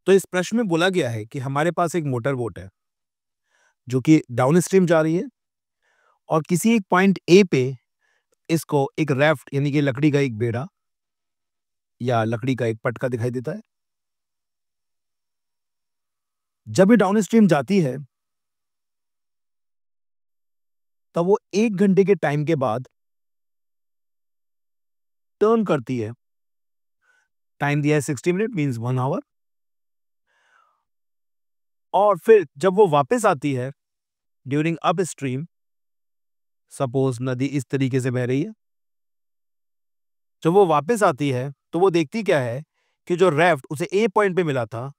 तो इस प्रश्न में बोला गया है कि हमारे पास एक मोटर बोट है जो कि डाउन स्ट्रीम जा रही है और किसी एक पॉइंट ए पे इसको एक राफ्ट यानी कि लकड़ी का एक बेड़ा या लकड़ी का एक पटका दिखाई देता है। जब ये डाउन स्ट्रीम जाती है तब वो 1 घंटे के टाइम के बाद टर्न करती है। टाइम दिया है 60 मिनट मींस 1 आवर। और फिर जब वो वापस आती है ड्यूरिंग अप स्ट्रीम, सपोज नदी इस तरीके से बह रही है, जब वो वापस आती है तो वो देखती क्या है कि जो राफ्ट उसे ए पॉइंट पे मिला था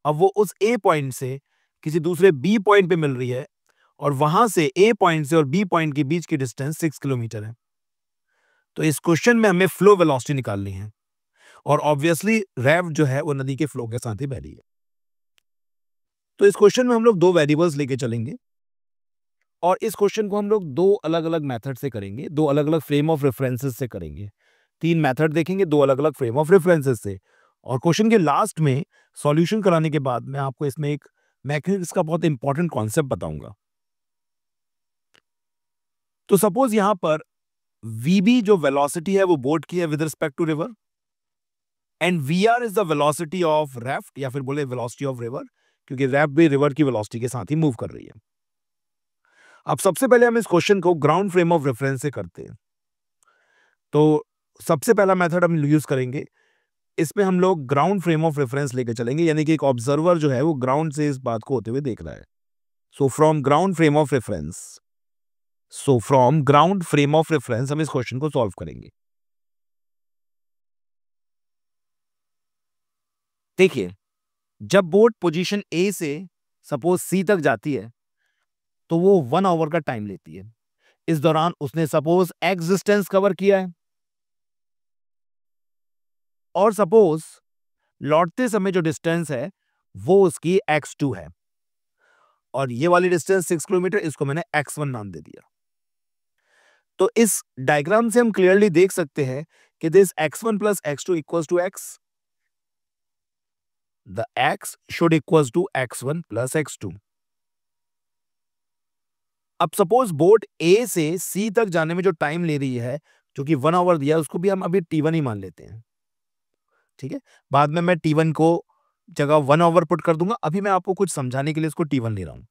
अब वो उस ए पॉइंट से किसी दूसरे बी पॉइंट पे मिल रही है और वहां से ए पॉइंट से और बी पॉइंट के बीच की डिस्टेंस 6 किलोमीटर है। तो इस क्वेश्चन में हमें फ्लो वेलोसिटी निकालनी है और ऑब्वियसली राफ्ट जो है वो नदी के फ्लो के साथ ही बह रही है। तो इस क्वेश्चन में हम लोग 2 वेरिएबल्स लेके चलेंगे और इस क्वेश्चन को हम लोग 2 अलग-अलग मेथड से करेंगे, 2 अलग-अलग फ्रेम ऑफ रेफरेंसेस से करेंगे। 3 मेथड देखेंगे 2 अलग-अलग फ्रेम ऑफ रेफरेंसेस से और क्वेश्चन के लास्ट में सॉल्यूशन कराने के बाद मैं आपको इसमें एक मैथमेटिक्स का बहुत इंपॉर्टेंट कॉन्सेप्ट बताऊंगा। तो सपोज यहां पर वीबी जो वेलोसिटी है वो बोट की है with respect to river and VR is the velocity of raft या फिर बोले वेलोसिटी ऑफ रिवर, क्योंकि राफ्ट भी रिवर की वेलोसिटी के साथ ही मूव कर रही है। अब सबसे पहले हम इस क्वेश्चन को ग्राउंड फ्रेम ऑफ रेफरेंस से करते हैं। तो सबसे पहला मेथड हम यूज करेंगे, इसमें हम लोग ग्राउंड फ्रेम ऑफ रेफरेंस लेके चलेंगे, यानी कि एक ऑब्जर्वर जो है वो ग्राउंड से इस बात को होते हुए देख रहा है। So from ground frame of reference हम इस क्वेश्चन को सॉल्व करेंगे। देखिए, जब बोट पोजीशन ए से सपोज सी तक जाती है तो वो 1 आवर का टाइम लेती है। इस दौरान उसने सपोज एक्स डिस्टेंस कवर किया है और सपोज लौटते समय जो डिस्टेंस है वो उसकी x2 है और ये वाली डिस्टेंस 6 किलोमीटर, इसको मैंने x1 नाम दे दिया। तो इस डायग्राम से हम क्लियरली देख सकते हैं कि this x1 plus x2 equals to x, the x should equals to x1 plus x2। अब सपोज बोट ए से सी तक जाने में जो टाइम ले रही है जो कि 1 आवर दिया, उसको भी हम अभी t1 ही मान लेते हैं। ठीक है, बाद में मैं t1 को जगह 1 आवर पुट कर दूंगा, अभी मैं आपको कुछ समझाने के लिए इसको t1 ले रहा हूं।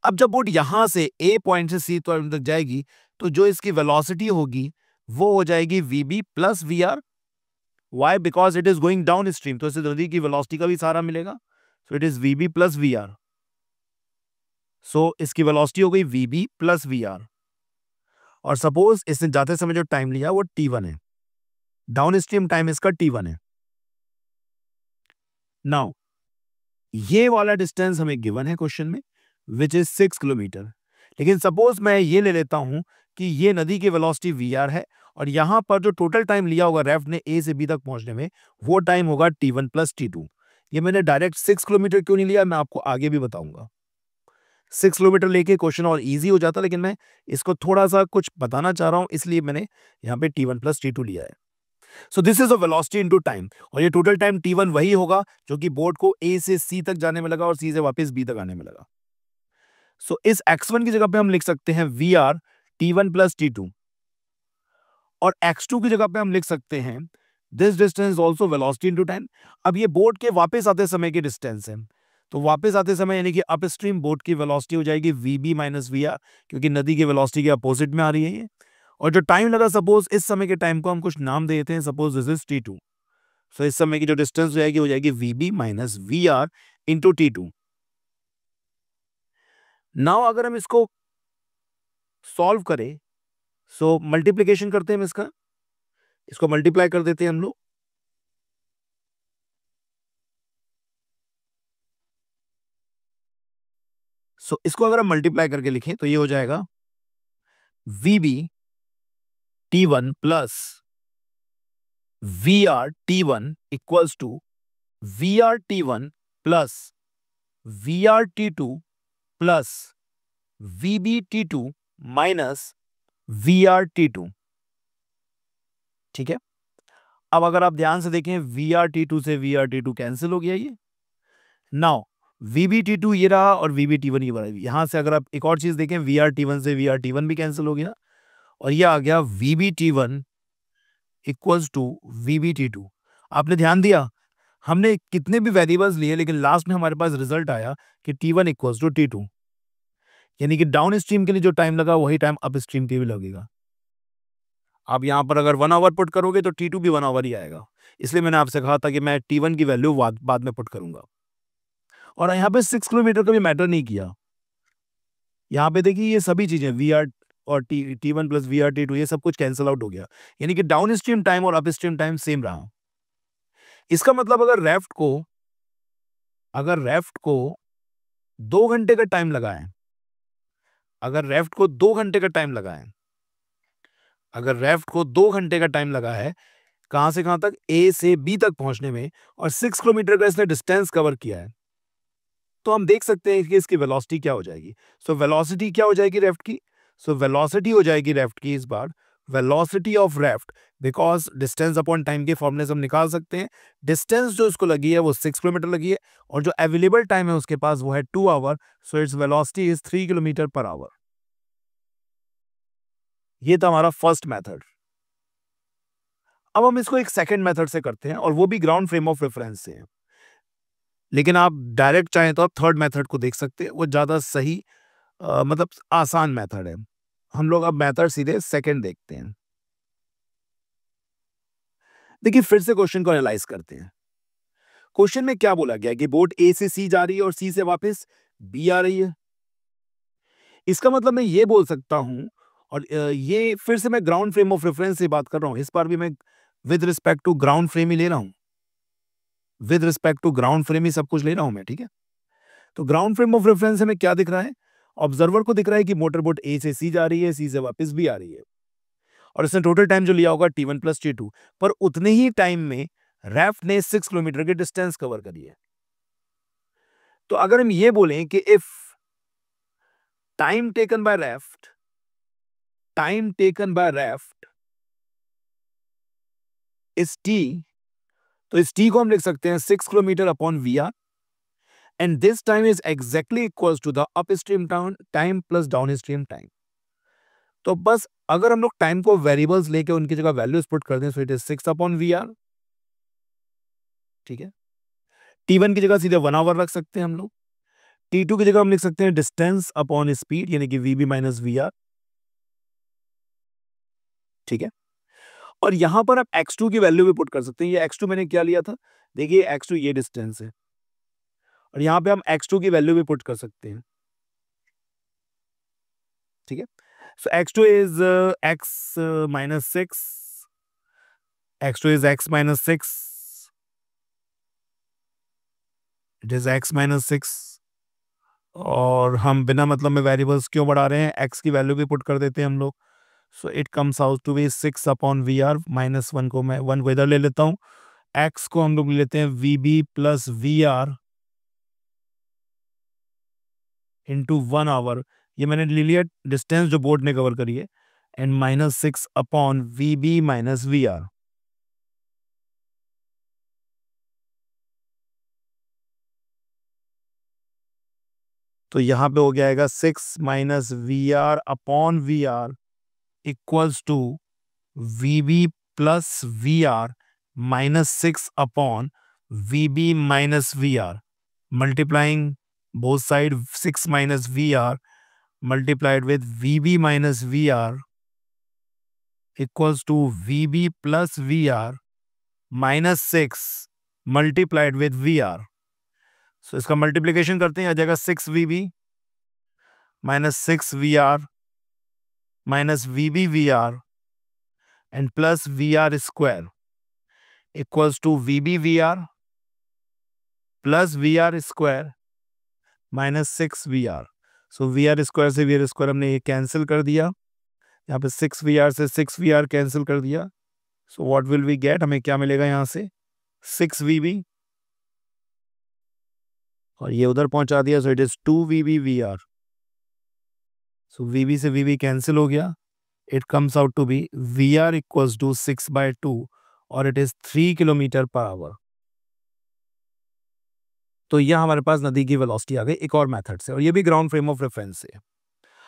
अब जब बोट यहां से ए पॉइंट से सी पॉइंट तक जाएगी तो जो इसकी वेलोसिटी होगी वो हो जाएगी V B plus V R. Why? Because it is going down stream, तो इसे नदी की वेलोसिटी का भी सहारा मिलेगा। So it is V B plus V R. So इसकी वेलोसिटी हो गई वीबी प्लस वी आर और सपोज इसने जाते समय जो टाइम लिया वो t1 है, डाउन स्ट्रीम टाइम इसका t1 है। नाउ ये वाला डिस्टेंस हमें गिवन है क्वेश्चन में विच इज 6 किलोमीटर, लेकिन सपोज मैं ये ले लेता हूं कि ये नदी की वेलोसिटी वी है और यहां पर जो टोटल टाइम लिया होगा राफ्ट ने ए से बी तक पहुंचने में वो टाइम होगा t1 प्लस t2। ये मैंने डायरेक्ट 6 किलोमीटर क्यों नहीं लिया मैं आपको आगे भी बताऊंगा। 6 किलोमीटर लेके क्वेश्चन और इजी हो जाता, लेकिन मैं इसको थोड़ा सा कुछ बताना चाह रहा हूं इसलिए मैंने यहाँ पे t1 प्लस t2 लिया है। So this is a velocity into time और ये टोटल टाइम t1 वही होगा जो कि बोट को ए से सी तक जाने में लगा और सी से वापस बी तक आने में लगा। सो इस x1 की जगह पे हम लिख सकते हैं we R t1 plus t2 और x2 की जगह पे हम लिख सकते हैं this distance also velocity into time. अब ये बोट के वापस आते समय की डिस्टेंस है, तो वापस आते समय यानी कि अपस्ट्रीम बोट की वेलोसिटी हो जाएगी वीबी माइनस वी आर, क्योंकि नदी की वेलोसिटी के अपोजिट में आ रही है ये। और जो टाइम लगा सपोज इस समय के टाइम को हम कुछ नाम दे देते हैं, सपोज दिस इज t2। सो इस समय की जो डिस्टेंस हो जाएगी VB minus V R into t2। Now अगर हम इसको सॉल्व करें, सो मल्टीप्लीकेशन करते हैं हम इसको मल्टीप्लाई कर देते हैं हम लोग। सो इसको अगर हम मल्टीप्लाई करके लिखें तो ये हो जाएगा VB t1 plus V R t1 equals to V R t1 plus V R t2 plus VB t2 minus V R t2। ठीक है, अब अगर आप ध्यान से देखें VRT2 से VRT2 कैंसिल हो गया ये। नाउ VBT2 ये रहा और VBT1 ये रहा। यहां से अगर आप एक और चीज देखें VRT1 से VRT1 भी कैंसिल हो गया और ये आ गया VBT1 इक्वल्स टू VBT2। आपने ध्यान दिया हमने कितने भी वेरिएबल्स लिए लेकिन लास्ट में हमारे पास रिजल्ट आया कि T1 इक्वल्स टू T2, यानी कि डाउन स्ट्रीम के लिए जो टाइम लगा वही टाइम अप स्ट्रीम के भी लगेगा। आप यहां पर अगर 1 आवर पुट करोगे तो T2 भी 1 आवर ही आएगा। इसलिए मैंने आपसे कहा था कि मैं T1 की वैल्यू बाद में पुट करूंगा। और यहाँ पे 6 किलोमीटर का भी मैटर नहीं किया। यहाँ पे देखिए ये सभी चीजें VR और T1 प्लस VRT2 ये सब कुछ कैंसिल आउट हो गया, यानी कि डाउन स्ट्रीम टाइम और अप स्ट्रीम टाइम सेम रहा। इसका मतलब अगर रेफ्ट को 2 घंटे का टाइम लगा है, अगर रेफ्ट को 2 घंटे का टाइम लगा है, अगर रेफ्ट को 2 घंटे का टाइम लगा है कहां से कहां तक, A से B तक पहुंचने में, और 6 किलोमीटर का इसने डिस्टेंस कवर किया है, तो हम देख सकते हैं कि इसकी वेलोसिटी क्या हो जाएगी। सो वेलोसिटी क्या हो जाएगी रेफ्ट की? सो वेलोसिटी हो जाएगी रेफ्ट की इस बार velocity of raft, because distance upon time के फॉर्मूले से हम निकाल सकते हैं। डिस्टेंस जो इसको लगी है वो 6 किलोमीटर लगी है और जो अवेलेबल टाइम है उसके पास वो है 2 hour. So its velocity is 3 kilometre per hour. ये था हमारा फर्स्ट मेथड। अब हम इसको एक सेकंड मेथड से करते हैं और वो भी ग्राउंड फ्रेम ऑफ रेफरेंस से है, लेकिन आप डायरेक्ट चाहें तो आप थर्ड मेथड को देख सकते हैं, वो ज्यादा सही मतलब आसान मेथड है। हम लोग अब मेथड सीधे सेकंड देखते हैं। देखिए फिर से क्वेश्चन को एनालाइज करते हैं। क्वेश्चन में क्या बोला गया कि बोट ए से सी जा रही है और सी से वापस बी आ रही है। इसका मतलब मैं ये बोल सकता हूं, और ये फिर से मैं ग्राउंड फ्रेम ऑफ रेफरेंस से बात कर रहा हूं, इस बार भी मैं with respect to ground frame ही ले रहा हूं, with respect to ground frame ही सब कुछ ले रहा हूं मैं, ठीक है। तो ग्राउंड फ्रेम ऑफ रेफरेंस में क्या दिख रहा है? ऑब्जर्वर को दिख रहा है कि मोटर बोट ए से सी जा रही है, सी से वापस भी आ रही है, और इसने टोटल टाइम जो लिया होगा T1 प्लस T2, पर उतने ही टाइम में रैफ्ट ने 6 किलोमीटर की डिस्टेंस कवर करी है। तो अगर हम ये बोलें कि if time taken by raft is T, तो इस T को हम लिख सकते हैं 6 kilometre upon VR, and this time is exactly equals to the upstream time plus downstream time. तो बस अगर हम लोग टाइम को वेरिएबल्स लेके उनकी जगह वैल्यूज पुट कर दें, सो इट इज 6 अपॉन VR, ठीक है। T1 की जगह सीधे 1 आवर रख सकते हैं हम लोग। T2 की जगह हम लिख सकते हैं डिस्टेंस अपॉन स्पीड, यानी कि VB माइनस VR, ठीक है। और यहां पर आप x2 की वैल्यू भी पुट कर सकते हैं। ये x2 मैंने क्या लिया था, देखिए x2 ये डिस्टेंस है, और यहां पे हम x2 की वैल्यू भी पुट कर सकते हैं, ठीक है। सो x2 is x minus 6, x2 is x minus 6, it is x minus 6। और हम बिना मतलब में वेरिएबल्स क्यों बढ़ा रहे हैं, x की वैल्यू भी पुट कर देते हैं हम लोग। So it comes out to be 6 upon VR, minus 1 को मैं 1 को इधर ले लेता हूँ, x को हम लोग ले लेते हैं VB plus VR into 1 hour, ये मैंने ले लिया डिस्टेंस जो बोर्ड ने कवर करी है, and minus 6 upon VB minus VR। तो यहां पे हो जाएगा 6 minus VR upon VR equals to VB plus VR minus 6 upon VB minus VR, multiplying both side 6 minus VR multiplied with VB minus VR equals to VB plus VR minus 6 multiplied with VR. So इसका multiplication करते हैं, आ जाएगा 6VB minus 6VR minus VBVR and plus VR square equals to VBVR plus VR square minus 6VR. So VR square से VR square हमने ये cancel कर दिया, यहाँ पे 6VR से 6VR कैंसिल कर दिया। So what will we get, हमें क्या मिलेगा यहाँ से 6VB, और ये उधर पहुंचा दिया, so it is 2VBVR। So VB से VB कैंसिल हो गया, it comes out to be VR equals to 6/2, और it is 3 kilometre per hour. तो यह हमारे पास नदी की वेलोसिटी आ गई एक और मेथड से, और ये भी ग्राउंड फ्रेम ऑफ रेफरेंस से।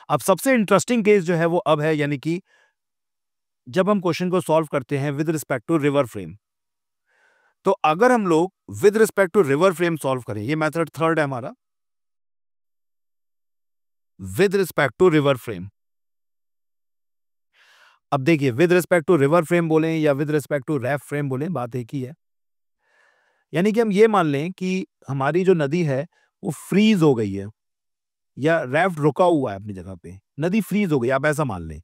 अब सबसे इंटरेस्टिंग केस जो है वो अब है, यानी कि जब हम क्वेश्चन को सॉल्व करते हैं with respect to river frame. तो अगर हम लोग with respect to river frame solve करें, ये मेथड थर्ड है हमारा, with respect to river frame. अब देखिए, with respect to river frame बोलें या with respect to raft frame बोलें, बात एक ही है। यानी कि हम ये मान लें कि हमारी जो नदी है वो फ्रीज हो गई है, या रैफ्ट रुका हुआ है अपनी जगह पे, नदी फ्रीज हो गई, आप ऐसा मान लें।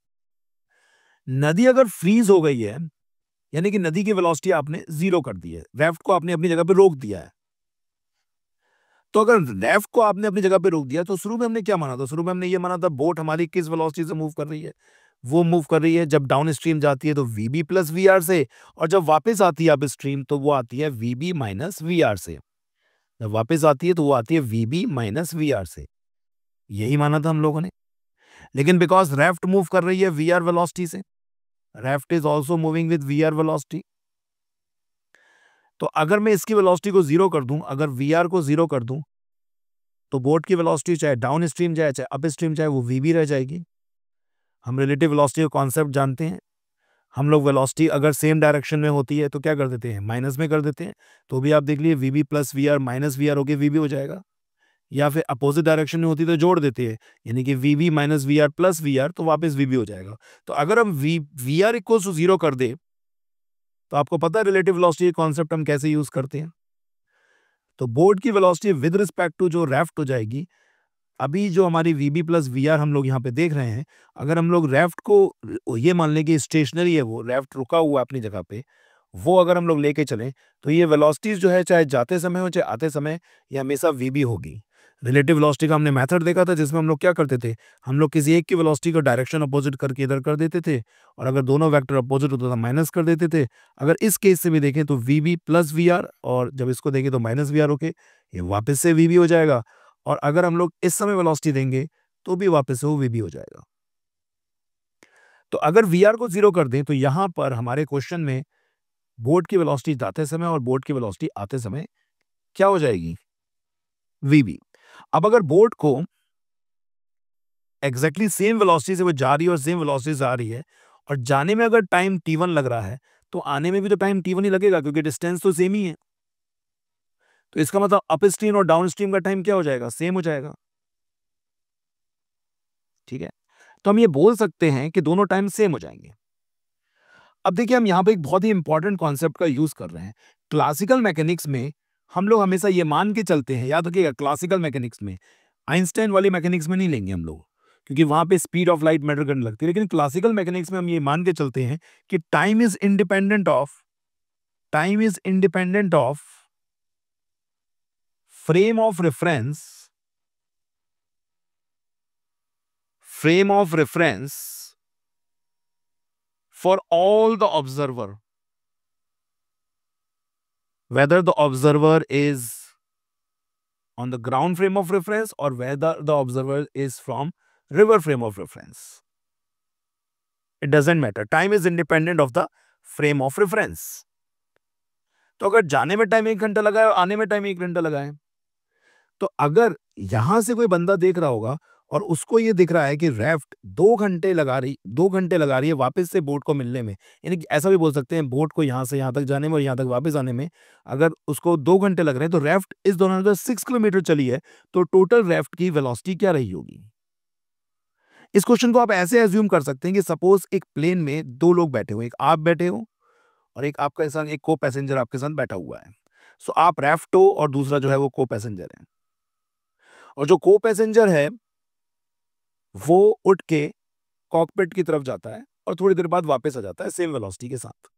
नदी अगर फ्रीज हो गई है, यानी कि नदी की वेलोसिटी आपने जीरो कर दी है, रैफ्ट को आपने अपनी जगह पे रोक दिया है। तो अगर रैफ्ट को आपने अपनी जगह पे रोक दिया, तो शुरू में हमने क्या माना था? शुरू में हमने ये माना था बोट हमारी किस वेलोसिटी से मूव कर रही है? वो मूव कर रही है, जब डाउन स्ट्रीम जाती है तो वीबी प्लस वी आर से, और जब वापस आती है अप स्ट्रीम तो वो आती है वीबी माइनस वी आर से। जब वापस आती है तो वो आती है वीबी माइनस वी आर से। यही माना था हम लोगों ने। लेकिन बिकॉज रैफ्ट मूव कर रही है वी आर वेलोसिटी से, raft is also moving with V R velocity, तो अगर मैं इसकी वेलोसिटी को जीरो कर दूं, अगर वी आर को जीरो कर दूं, तो बोट की वेलोसिटी चाहे डाउन स्ट्रीम जाए चाहे अप स्ट्रीम जाए वो वीबी रह जाएगी। हम रिलेटिव वेलोसिटी का कॉन्सेप्ट जानते हैं। हम लोग वेलोसिटी अगर सेम डायरेक्शन में होती है तो क्या कर देते हैं? माइनस में कर देते हैं। तो भी आप देख लीजिए V B plus V R minus V R होकर वीबी हो जाएगा। या फिर अपोजिट डायरेक्शन में होती तो जोड़ देते हैं, यानी कि VB minus V R plus V R, तो वापस वीबी हो जाएगा। तो अगर हम V R equal to zero कर दे, तो आपको पता है रिलेटिव वेलोसिटी कॉन्सेप्ट हम कैसे यूज करते हैं। तो बोर्ड की वेलोसिटी विद रिस्पेक्ट टू जो रैफ्ट हो जाएगी। अभी जो हमारी वीबी प्लस वी आर हम लोग यहाँ पे देख रहे हैं, अगर हम लोग रैफ्ट को ये मान लें कि स्टेशनरी है, वो रैफ्ट रुका हुआ है अपनी जगह पे, वो अगर हम लोग लेके चलें, तो ये वेलोसिटीज जो है चाहे जाते समय हो चाहे आते समय, ये हमेशा वीबी होगी। रिलेटिव वेलोसिटी का हमने मेथड देखा था, जिसमें हम लोग क्या करते थे, हम लोग किसी एक की वेलोसिटी को डायरेक्शन अपोजिट करके इधर कर देते थे, और अगर दोनों वेक्टर अपोजिट होता था माइनस कर देते थे। अगर इस केस से भी देखें तो वीबी प्लस वी आर, और जब इसको देखें तो माइनस वी आर होके ये वापस से वीबी हो जाएगा। और अगर हम लोग इस समय वेलोसिटी देंगे तो भी वापस से वो वीबी हो जाएगा। तो अगर वी आर को जीरो कर दें, तो यहां पर हमारे क्वेश्चन में बोट की वेलोसिटी जाते समय और बोट की वेलोसिटी आते समय क्या हो जाएगी? वीबी। अब अगर बोट को एग्जैक्टली सेम वेलोसिटी से वो जा रही है और सेम वेलोसिटी से आ रही है, और जाने में अगर टाइम t1 लग रहा है, तो आने में भी तो टाइम t1 ही लगेगा, क्योंकि डिस्टेंस तो सेम ही है। तो इसका मतलब अप स्ट्रीम और डाउन स्ट्रीम का टाइम क्या हो जाएगा? सेम हो जाएगा। ठीक है, तो हम ये बोल सकते हैं कि दोनों टाइम सेम हो जाएंगे। अब देखिए, हम यहाँ पे एक बहुत ही इंपॉर्टेंट कॉन्सेप्ट का यूज कर रहे हैं। क्लासिकल मैकेनिक्स में हम लोग हमेशा ये मान के चलते हैं, याद रखिएगा, क्लासिकल मैकेनिक्स में, आइंस्टाइन वाली मैकेनिक्स में नहीं लेंगे हम लोग, क्योंकि वहां पे स्पीड ऑफ लाइट मैटर करने लगती है। लेकिन क्लासिकल मैकेनिक्स में हम ये मान के चलते हैं कि time is independent of frame of reference for all the observer, whether the observer is on the ground frame of reference or whether the observer is from river frame of reference. It doesn't matter. Time is independent of the frame of reference. तो अगर जाने में time 1 घंटा लगा है और आने में टाइम 1 घंटा लगा है, तो अगर यहां से कोई बंदा देख रहा होगा और उसको ये दिख रहा है कि रैफ्ट 2 घंटे लगा रही है वापस से बोट को मिलने में, यानी कि ऐसा भी बोल सकते हैं बोट को यहां से यहां तक जाने में और यहां तक वापस आने में अगर उसको 2 घंटे लग रहे हैं, तो रैफ्ट इस दौरान अगर 6 किलोमीटर चली है, तो टोटल रैफ्ट की वेलोसिटी क्या रही होगी? इस क्वेश्चन को आप ऐसे एज्यूम कर सकते हैं कि सपोज एक प्लेन में 2 लोग बैठे हो, एक आप बैठे हो और एक आपका साथ एक को पैसेंजर आपके साथ बैठा हुआ है। सो आप रैफ्ट हो और दूसरा जो है वो को पैसेंजर है, और जो को पैसेंजर है वो उठ के कॉकपिट की तरफ जाता है और थोड़ी देर बाद वापस आ जाता है सेम वेलोसिटी के साथ।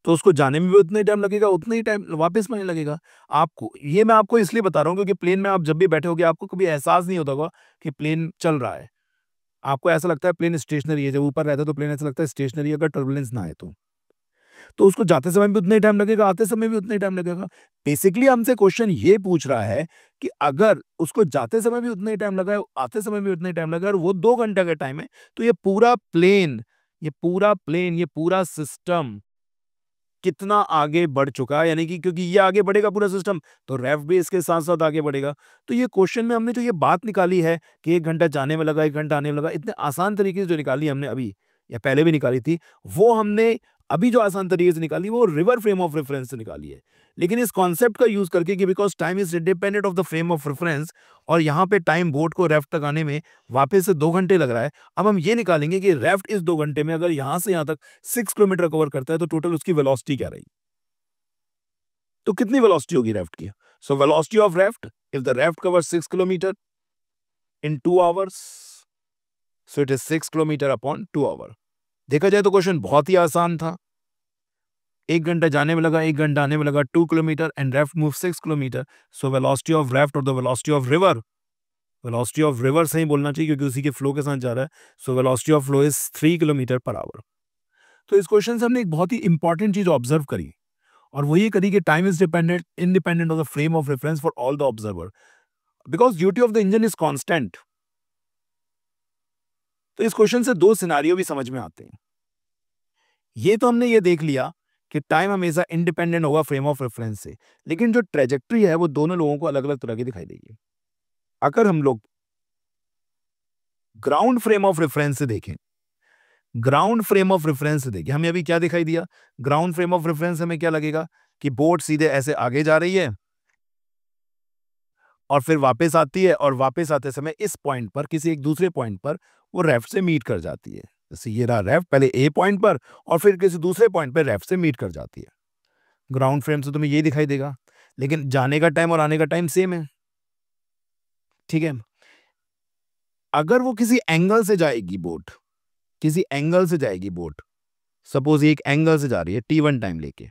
तो उसको जाने में भी उतना ही टाइम लगेगा, उतना ही टाइम वापस में लगेगा। आपको ये मैं आपको इसलिए बता रहा हूँ क्योंकि प्लेन में आप जब भी बैठे होगे आपको कभी एहसास नहीं होता होगा कि प्लेन चल रहा है। आपको ऐसा लगता है प्लेन स्टेशनरी है, जब ऊपर रहता है तो प्लेन ऐसा लगता है स्टेशनरी, अगर टर्बुलेंस ना आए तो उसको जाते समय भी उतना ही टाइम लगेगा, आते समय भी उतना ही टाइम लगेगा। बेसिकली हमसे क्वेश्चन ये पूछ रहा है कि अगर उसको जाते समय भी उतना ही टाइम लगा है, आते समय भी उतना ही टाइम लगा है और वो 2 घंटे का टाइम है, तो ये पूरा सिस्टम कितना आगे बढ़ चुका है, यानी कि क्योंकि ये आगे बढ़ेगा पूरा सिस्टम, तो रेफ्ट भी इसके साथ-साथ आगे बढ़ेगा। तो ये क्वेश्चन में हमने जो ये बात निकाली है कि 1 घंटा जाने में लगा, 1 घंटा आने में लगा, इतने आसान तरीके से जो निकाली हमने अभी या पहले भी निकाली थी, वो हमने अभी जो आसान तरीके से निकाली वो रिवर फ्रेम ऑफ रेफरेंस से निकाली है। लेकिन इस कॉन्सेप्ट का यूज़ करके कि because time is independent of the frame of reference और यहाँ पे टाइम बोट को रेफ्ट तक आने में वापस से 2 घंटे लग रहा है। अब हम ये निकालेंगे कि रेफ्ट इस 2 घंटे में अगर यहाँ से यहाँ तक 6 किलोमीटर कवर करता है तो टोटल उसकी वेलोसिटी क्या रहेगी? तो कितनी वेलोसिटी होगी रेफ्ट की? So velocity of raft if the raft covers 6 kilometre in 2 hours so it is 6 kilometre upon 2 hour. देखा जाए तो क्वेश्चन बहुत ही आसान था। 1 घंटा जाने में लगा, 1 घंटा आने में लगा, 2 kilometre and raft move 6 kilometre. So velocity of raft और द वेलोसिटी ऑफ रिवर से ही बोलना चाहिए क्योंकि उसी के फ्लो के साथ जा रहा है। सो velocity of flow is 3 kilometre per hour. तो इस क्वेश्चन से हमने एक बहुत ही इंपॉर्टेंट चीज ऑब्जर्व करी और वो ये करी कि time is dependent independent of the frame of reference for all the observer because duty of the engine is constant. तो इस क्वेश्चन से 2 सिनारियो भी समझ में आते हैं। ये तो हमने ये देख लिया कि टाइम हमेशा इंडिपेंडेंट होगा फ्रेम ऑफ रेफरेंस से, लेकिन जो ट्रेजेक्ट्री है वो दोनों लोगों को अलग अलग तरह की दिखाई देगी। अगर हम लोग ग्राउंड फ्रेम ऑफ रेफरेंस से देखें, ग्राउंड फ्रेम ऑफ रेफरेंस से देखिए हमें अभी क्या दिखाई दिया। ग्राउंड फ्रेम ऑफ रेफरेंस हमें क्या लगेगा कि बोट सीधे ऐसे आगे जा रही है और फिर वापस आती है और वापस आते समय इस पॉइंट पर किसी एक दूसरे पॉइंट पर वो रेफ्ट से मीट कर जाती है। जैसे ये रहा रेफ्ट पहले ए पॉइंट पर और फिर किसी दूसरे पॉइंट पर रेफ्ट से मीट कर जाती है। ग्राउंड फ्रेम से तुम्हें ये दिखाई देगा, लेकिन जाने का टाइम और आने का टाइम सेम है। ठीक है, अगर वो किसी एंगल से जाएगी बोट, किसी एंगल से जाएगी बोट, सपोज ये एक एंगल से जा रही है T1 टाइम लेके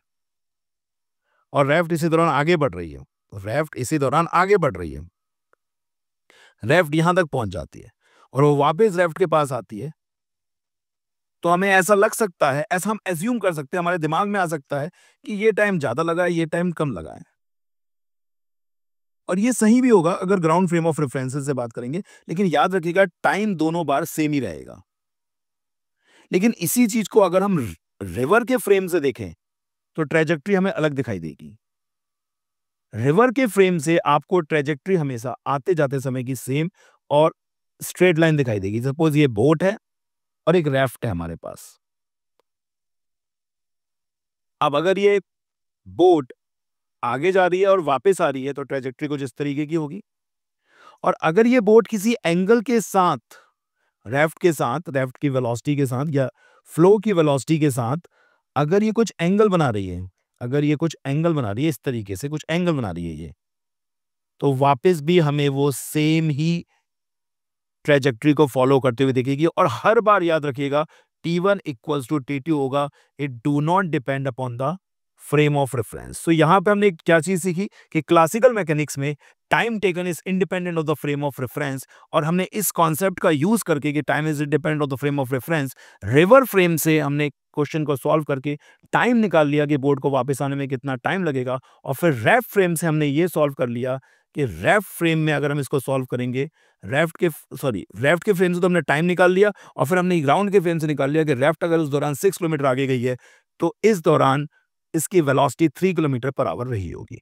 और रेफ्ट इसी दौरान आगे बढ़ रही है, रेफ्ट इसी दौरान आगे बढ़ रही है, रेफ्ट यहां तक पहुंच जाती है और वो वापस रेफ्ट के पास आती है, तो हमें ऐसा लग सकता है, ऐसा हम एज्यूम कर सकते हैं, हमारे दिमाग में आ सकता है कि ये टाइम ज्यादा लगा है, ये टाइम कम लगा है। और ये सही भी होगा अगर ग्राउंड फ्रेम ऑफ रेफरेंसेस से बात करेंगे, लेकिन याद रखिएगा टाइम दोनों बार सेम ही रहेगा। लेकिन इसी चीज को अगर हम रिवर के फ्रेम से देखें तो ट्रेजेक्ट्री हमें अलग दिखाई देगी। रिवर के फ्रेम से आपको ट्रेजेक्ट्री हमेशा आते जाते समय की सेम और स्ट्रेट लाइन दिखाई देगी। सपोज ये बोट है और एक रेफ्ट है हमारे पास। अब अगर ये बोट आगे जा रही है और वापस आ रही है तो ट्रेजेक्ट्री कुछ इस तरीके की होगी। और अगर ये बोट किसी एंगल के साथ रेफ्ट के साथ, रेफ्ट की वेलोसिटी के साथ या फ्लो की वेलोसिटी के साथ अगर ये कुछ एंगल बना रही है, अगर ये कुछ एंगल बना रही है, इस तरीके से कुछ एंगल बना रही है ये, तो वापस भी हमें वो सेम ही ट्रेजेक्ट्री को फॉलो करते हुए दिखेगी। और हर बार याद रखिएगा T1 इक्वल्स टू T2 होगा। It do not depend upon the frame of reference. तो यहां पे हमने क्या चीज सीखी कि क्लासिकल मैकेनिक्स में time taken is independent of the frame of reference, और हमने इस कॉन्सेप्ट का यूज करके कि time is independent of the frame of reference, river frame से हमने क्वेश्चन को सॉल्व करके टाइम निकाल लिया कि बोर्ड को वापस आने में कितना टाइम लगेगा। और फिर रेफ फ्रेम से हमने ये सॉल्व कर लिया कि रेफ फ्रेम में अगर हम इसको सॉल्व करेंगे, रेफ्ट के फ्रेम से तो हमने टाइम निकाल लिया और फिर हमने ग्राउंड के फ्रेम से निकाल लिया कि रेफ्ट अगर उस दौरान 6 किलोमीटर आगे गई है तो इस दौरान इसकी वेलोसिटी 3 किलोमीटर पर आवर रही होगी।